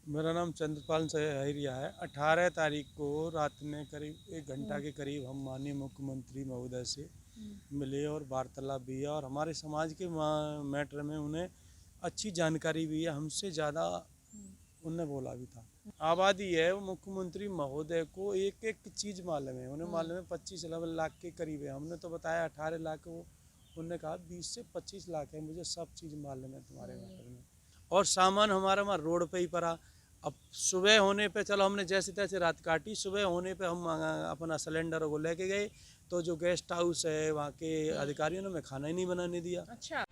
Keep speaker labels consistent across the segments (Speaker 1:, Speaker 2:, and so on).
Speaker 1: मेरा नाम चंद्रपाल सहेरिया है। 18 तारीख को रात में करीब 1 घंटा के करीब हम माननीय मुख्यमंत्री महोदय से मिले और वार्तालाप भी है और हमारे समाज के मैटर में उन्हें अच्छी जानकारी भी है, हमसे ज़्यादा उनने बोला भी था। आबादी है वो मुख्यमंत्री महोदय को एक एक चीज़ मालूम है, उन्हें मालूम है 25 लाख के करीब है। हमने तो बताया 18 लाख, वो उन्होंने कहा 20 से 25 लाख है, मुझे सब चीज़ मालूम है तुम्हारे मैटर में। और सामान हमारा वहाँ रोड पे ही पड़ा। अब सुबह होने पे चलो हमने जैसे तैसे रात काटी, सुबह होने पे हम अपना सिलेंडर को लेके गए तो जो गेस्ट हाउस है वहाँ के अधिकारियों ने हमें खाना ही नहीं बनाने दिया।
Speaker 2: अच्छा।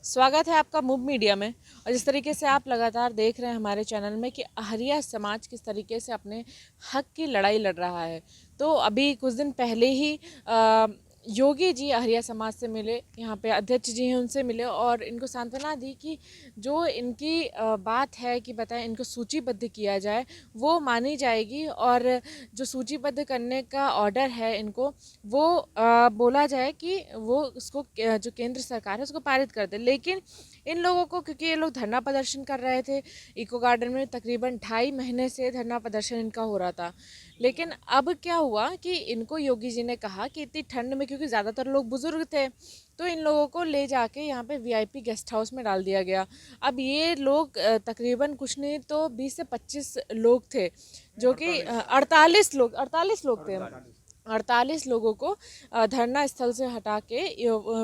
Speaker 2: स्वागत है आपका मूव मीडिया में। और जिस तरीके से आप लगातार देख रहे हैं हमारे चैनल में कि अहरिया समाज किस तरीके से अपने हक की लड़ाई लड़ रहा है, तो अभी कुछ दिन पहले ही योगी जी अहरिया समाज से मिले, यहाँ पे अध्यक्ष जी हैं उनसे मिले और इनको सांत्वना दी कि जो इनकी बात है कि बताएं इनको सूचीबद्ध किया जाए वो मानी जाएगी और जो सूचीबद्ध करने का ऑर्डर है इनको वो बोला जाए कि वो उसको जो केंद्र सरकार है उसको पारित कर दे। लेकिन इन लोगों को, क्योंकि ये लोग धरना प्रदर्शन कर रहे थे इको गार्डन में, तकरीबन 2.5 महीने से धरना प्रदर्शन इनका हो रहा था। लेकिन अब क्या हुआ कि इनको योगी जी ने कहा कि इतनी ठंड में, क्योंकि ज़्यादातर लोग बुजुर्ग थे, तो इन लोगों को ले जाके यहाँ पे वीआईपी गेस्ट हाउस में डाल दिया गया। अब ये लोग तकरीबन कुछ नहीं तो 20 से 25 लोग थे, जो कि 48 लोग थे। 48 लोगों को धरना स्थल से हटा के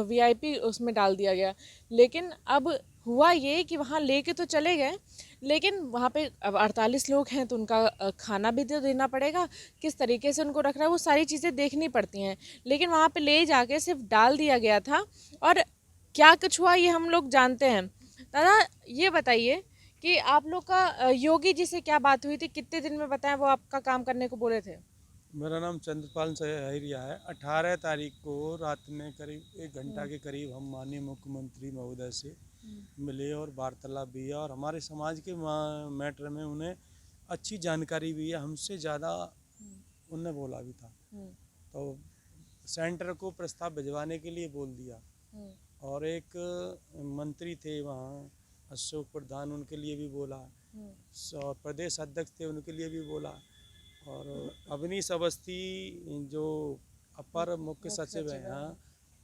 Speaker 2: वीआईपी उसमें डाल दिया गया। लेकिन अब हुआ ये कि वहाँ लेके तो चले गए, लेकिन वहाँ पे अब 48 लोग हैं तो उनका खाना भी तो देना पड़ेगा, किस तरीके से उनको रख रहा है वो सारी चीज़ें देखनी पड़ती हैं। लेकिन वहाँ पे ले जाके सिर्फ डाल दिया गया था और क्या कुछ हुआ ये हम लोग जानते हैं। दादा, ये बताइए कि आप लोग का योगी जी से क्या बात हुई थी, कितने दिन में बताएं वो आपका काम करने को बोले थे?
Speaker 1: मेरा नाम चंद्रपाल सहेरिया है। 18 तारीख को रात में करीब 1 घंटा के करीब हम माननीय मुख्यमंत्री महोदय से मिले और वार्तालाप भी है और हमारे समाज के मैटर में उन्हें अच्छी जानकारी भी है, हमसे ज़्यादा उनने बोला भी था। तो सेंटर को प्रस्ताव भिजवाने के लिए बोल दिया और एक मंत्री थे वहाँ अशोक प्रधान, उनके लिए भी बोला और प्रदेश अध्यक्ष थे उनके लिए भी बोला और अवनीश अवस्थी जो अपर मुख्य सचिव हैं, हाँ,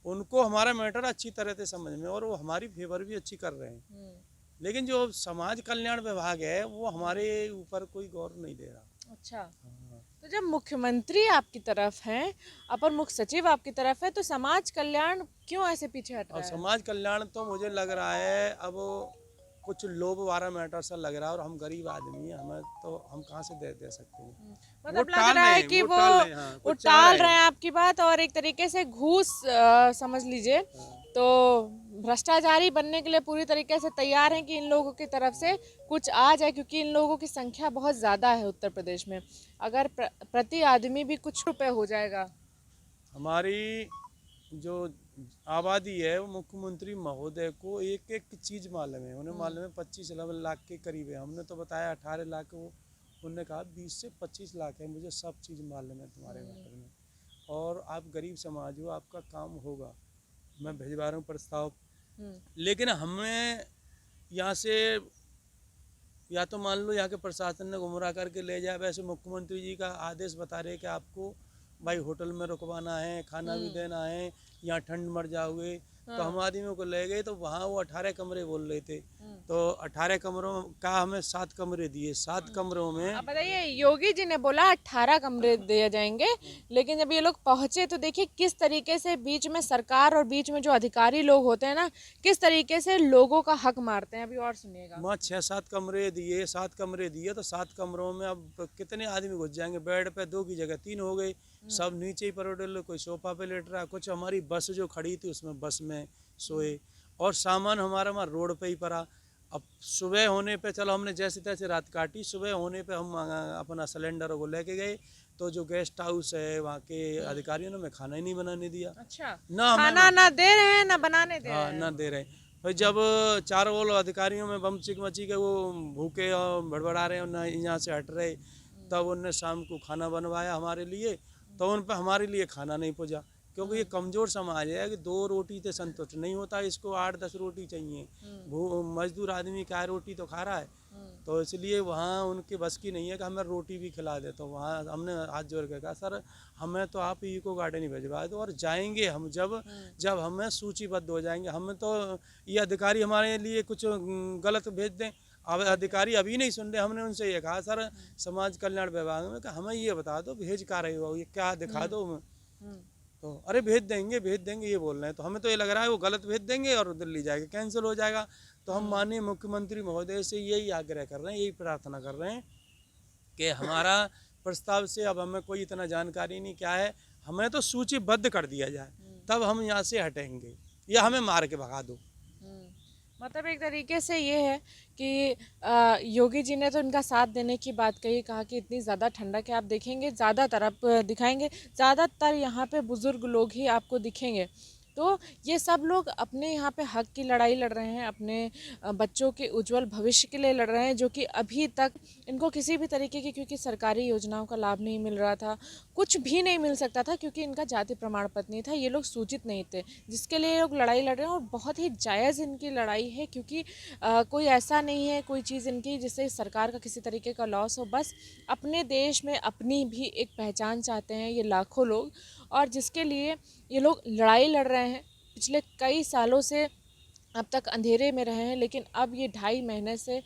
Speaker 1: उनको हमारा मैटर अच्छी तरह से समझ में और वो हमारी फेवर भी अच्छी कर रहे हैं। लेकिन जो समाज कल्याण विभाग है वो हमारे ऊपर कोई गौर नहीं दे रहा।
Speaker 2: अच्छा।
Speaker 1: हाँ।
Speaker 2: तो जब मुख्यमंत्री आपकी तरफ हैं, अपर मुख्य सचिव आपकी तरफ है, तो समाज कल्याण क्यों ऐसे पीछे हट
Speaker 1: और
Speaker 2: रहा है?
Speaker 1: समाज कल्याण तो मुझे लग रहा है अब कुछ लोभ वाला मैटर सा लग रहा है और हम गरीब आदमी हैं, हमें तो हम कहाँ से दे सकते हैं। वो
Speaker 2: मतलब लग
Speaker 1: टाल
Speaker 2: रहा
Speaker 1: रहे
Speaker 2: है
Speaker 1: हैं,
Speaker 2: कि
Speaker 1: वो
Speaker 2: वो
Speaker 1: टाल रहे हैं, हाँ,
Speaker 2: वो
Speaker 1: कुछ चाह
Speaker 2: टाल
Speaker 1: रहे
Speaker 2: रहे
Speaker 1: हैं।
Speaker 2: हैं आपकी बात और एक तरीके से घूस समझ लीजिए। तो भ्रष्टाचारी बनने के लिए पूरी तरीके से तैयार हैं कि इन लोगों की तरफ से कुछ आ जाए, क्योंकि इन लोगों की संख्या बहुत ज़्यादा है उत्तर प्रदेश में। अगर प्रति आदमी भी कुछ रुपए हो जाएगा।
Speaker 1: हमारी जो आबादी है वो मुख्यमंत्री महोदय को एक एक चीज़ मालूम है, उन्हें मालूम है 25 लाख के करीब है। हमने तो बताया 18 लाख, वो उन्होंने कहा 20 से 25 लाख है, मुझे सब चीज़ मालूम है तुम्हारे मैटर में और आप गरीब समाज हो, आपका काम होगा, मैं भिजवा रहा हूँ प्रस्ताव। लेकिन हमें यहाँ से या तो मान लो यहाँ के प्रशासन ने गुमराह करके ले जाए, वैसे मुख्यमंत्री जी का आदेश बता रहे कि आपको भाई होटल में रुकवाना है, खाना भी देना है, यहाँ ठंड मर जाओगे। तो हम आदमियों को ले गए तो वहाँ वो 18 कमरे बोल रहे थे, तो 18 कमरों का हमें 7 कमरे दिए। 7 कमरों में
Speaker 2: अब बताइए, योगी जी ने बोला 18 कमरे दिए जाएंगे, लेकिन जब ये लोग पहुंचे तो देखिए किस तरीके से बीच में सरकार और बीच में जो अधिकारी लोग होते हैं ना, किस तरीके से लोगों का हक मारते हैं। अभी और सुनिएगा।
Speaker 1: वहाँ 6-7 कमरे दिए, 7 कमरे दिए तो 7 कमरों में अब कितने आदमी घुस जाएंगे। बेड पे 2 की जगह 3 हो गए, सब नीचे ही परोडे, कोई सोफा पे लेट रहा, कुछ हमारी बस जो खड़ी थी उसमें बस में सोए और सामान हमारा वहाँ रोड पे ही पड़ा। अब सुबह होने पे चलो हमने जैसे तैसे रात काटी, सुबह होने पे हम अपना सिलेंडर को लेके गए तो जो गेस्ट हाउस है वहाँ के अधिकारियों ने हमें खाना ही नहीं बनाने दिया।
Speaker 2: अच्छा।
Speaker 1: ना हमें
Speaker 2: खाना ना दे रहे हैं ना बनाने दे
Speaker 1: हाँ
Speaker 2: रहे
Speaker 1: ना
Speaker 2: हैं।
Speaker 1: दे रहे। फिर जब चारों ओर अधिकारियों में बम चिक मची के वो भूखे और भड़बड़ा रहे हैं ना यहाँ से हट रहे, तब उनने शाम को खाना बनवाया हमारे लिए, तो उन पर हमारे लिए खाना नहीं पहुँचा। क्योंकि ये कमज़ोर समाज है कि 2 रोटी से संतुष्ट नहीं होता, इसको 8-10 रोटी चाहिए। मजदूर आदमी क्या रोटी तो खा रहा है, तो इसलिए वहाँ उनके बस की नहीं है कि हमें रोटी भी खिला दे। तो वहाँ हमने हाथ जोड़ के कहा सर हमें तो आप इको गार्डन ही भिजवा दो, और जाएंगे हम जब हमें सूचीबद्ध हो जाएंगे। हमें तो ये अधिकारी हमारे लिए कुछ गलत भेज दें, अब अधिकारी अभी नहीं सुन रहे। हमने उनसे ये कहा सर समाज कल्याण विभाग में कि हमें ये बता दो भेज का रहे हो, ये क्या दिखा दो हमें। तो अरे भेज देंगे ये बोल रहे हैं। तो हमें तो ये लग रहा है वो गलत भेज देंगे और दिल्ली जाएगा, कैंसिल हो जाएगा। तो हम माननीय मुख्यमंत्री महोदय से यही आग्रह कर रहे हैं, यही प्रार्थना कर रहे हैं कि हमारा प्रस्ताव से अब हमें कोई इतना जानकारी नहीं क्या है, हमें तो सूचीबद्ध कर दिया जाए, तब हम यहाँ से हटेंगे, या हमें मार के भगा दो।
Speaker 2: मतलब एक तरीके से ये है कि योगी जी ने तो इनका साथ देने की बात कही, कहा कि इतनी ज़्यादा ठंडक है, आप देखेंगे ज़्यादातर आप दिखाएंगे ज़्यादातर यहाँ पे बुज़ुर्ग लोग ही आपको दिखेंगे। तो ये सब लोग अपने यहाँ पे हक की लड़ाई लड़ रहे हैं, अपने बच्चों के उज्जवल भविष्य के लिए लड़ रहे हैं, जो कि अभी तक इनको किसी भी तरीके की, क्योंकि सरकारी योजनाओं का लाभ नहीं मिल रहा था, कुछ भी नहीं मिल सकता था, क्योंकि इनका जाति प्रमाण पत्र नहीं था, ये लोग सूचित नहीं थे, जिसके लिए लोग लड़ाई लड़ रहे हैं। और बहुत ही जायज़ इनकी लड़ाई है, क्योंकि कोई ऐसा नहीं है कोई चीज़ इनकी जिससे सरकार का किसी तरीके का लॉस हो, बस अपने देश में अपनी भी एक पहचान चाहते हैं ये लाखों लोग, और जिसके लिए ये लोग लड़ाई लड़ रहे हैं। पिछले कई सालों से अब तक अंधेरे में रहे हैं, लेकिन अब ये 2.5 महीने से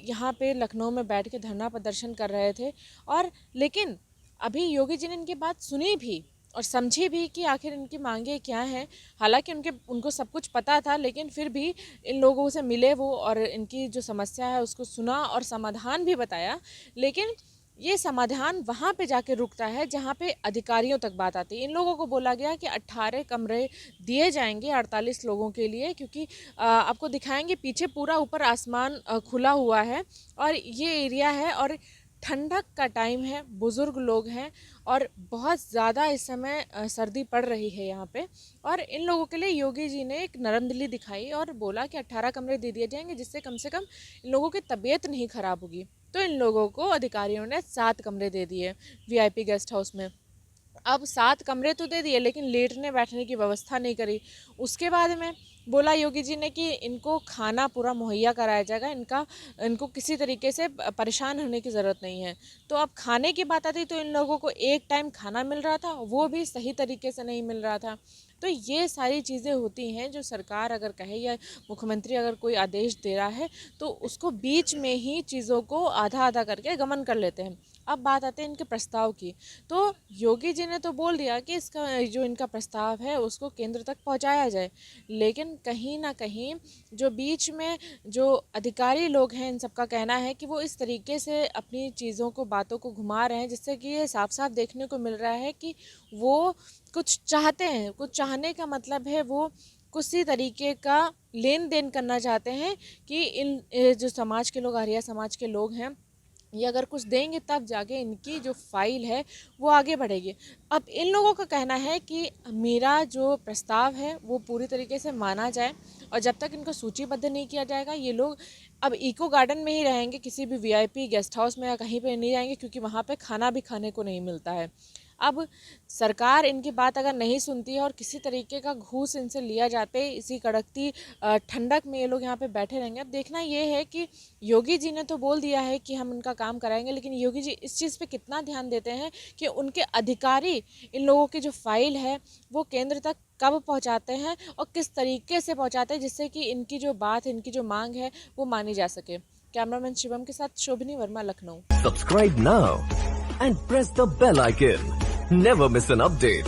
Speaker 2: यहाँ पे लखनऊ में बैठ के धरना प्रदर्शन कर रहे थे। और लेकिन अभी योगी जी ने इनकी बात सुनी भी और समझी भी कि आखिर इनकी मांगे क्या हैं। हालांकि उनको सब कुछ पता था, लेकिन फिर भी इन लोगों से मिले वो और इनकी जो समस्या है उसको सुना और समाधान भी बताया। लेकिन ये समाधान वहाँ पे जाके रुकता है जहाँ पे अधिकारियों तक बात आती है। इन लोगों को बोला गया कि 18 कमरे दिए जाएंगे 48 लोगों के लिए, क्योंकि आपको दिखाएंगे पीछे पूरा ऊपर आसमान खुला हुआ है और ये एरिया है और ठंडक का टाइम है, बुज़ुर्ग लोग हैं और बहुत ज़्यादा इस समय सर्दी पड़ रही है यहाँ पे। और इन लोगों के लिए योगी जी ने एक नरम दिली दिखाई और बोला कि 18 कमरे दे दिए जाएंगे, जिससे कम से कम इन लोगों की तबीयत नहीं ख़राब होगी। तो इन लोगों को अधिकारियों ने 7 कमरे दे दिए VIP गेस्ट हाउस में। अब 7 कमरे तो दे दिए, लेकिन लेटने बैठने की व्यवस्था नहीं करी। उसके बाद में बोला योगी जी ने कि इनको खाना पूरा मुहैया कराया जाएगा, इनको किसी तरीके से परेशान होने की ज़रूरत नहीं है। तो अब खाने की बात आती तो इन लोगों को एक टाइम खाना मिल रहा था, वो भी सही तरीके से नहीं मिल रहा था। तो ये सारी चीज़ें होती हैं जो सरकार अगर कहे या मुख्यमंत्री अगर कोई आदेश दे रहा है तो उसको बीच में ही चीज़ों को आधा आधा करके गमन कर लेते हैं। अब बात आते हैं इनके प्रस्ताव की। तो योगी जी ने तो बोल दिया कि इसका जो इनका प्रस्ताव है उसको केंद्र तक पहुंचाया जाए, लेकिन कहीं ना कहीं जो बीच में जो अधिकारी लोग हैं इन सबका कहना है कि वो इस तरीके से अपनी चीज़ों को बातों को घुमा रहे हैं, जिससे कि ये साफ साफ देखने को मिल रहा है कि वो कुछ चाहते हैं। कुछ चाहने का मतलब है वो किसी तरीके का लेन देन करना चाहते हैं कि इन जो समाज के लोग, आर्या समाज के लोग हैं, ये अगर कुछ देंगे तब जाके इनकी जो फाइल है वो आगे बढ़ेगी। अब इन लोगों का कहना है कि मेरा जो प्रस्ताव है वो पूरी तरीके से माना जाए और जब तक इनको सूचीबद्ध नहीं किया जाएगा ये लोग अब इको गार्डन में ही रहेंगे, किसी भी VIP गेस्ट हाउस में या कहीं पे नहीं जाएंगे, क्योंकि वहाँ पे खाना भी खाने को नहीं मिलता है। अब सरकार इनकी बात अगर नहीं सुनती है और किसी तरीके का घूस इनसे लिया जाते, इसी कड़कती ठंडक में ये लोग यहाँ पे बैठे रहेंगे। अब देखना ये है कि योगी जी ने तो बोल दिया है कि हम इनका काम कराएंगे, लेकिन योगी जी इस चीज़ पे कितना ध्यान देते हैं कि उनके अधिकारी इन लोगों की जो फाइल है वो केंद्र तक कब पहुँचाते हैं और किस तरीके से पहुँचाते हैं, जिससे कि इनकी जो बात, इनकी जो मांग है वो मानी जा सके। कैमरामैन शिवम के साथ शोभिनी Verma, Lucknow.
Speaker 3: Subscribe now and press the bell icon. Never miss an update.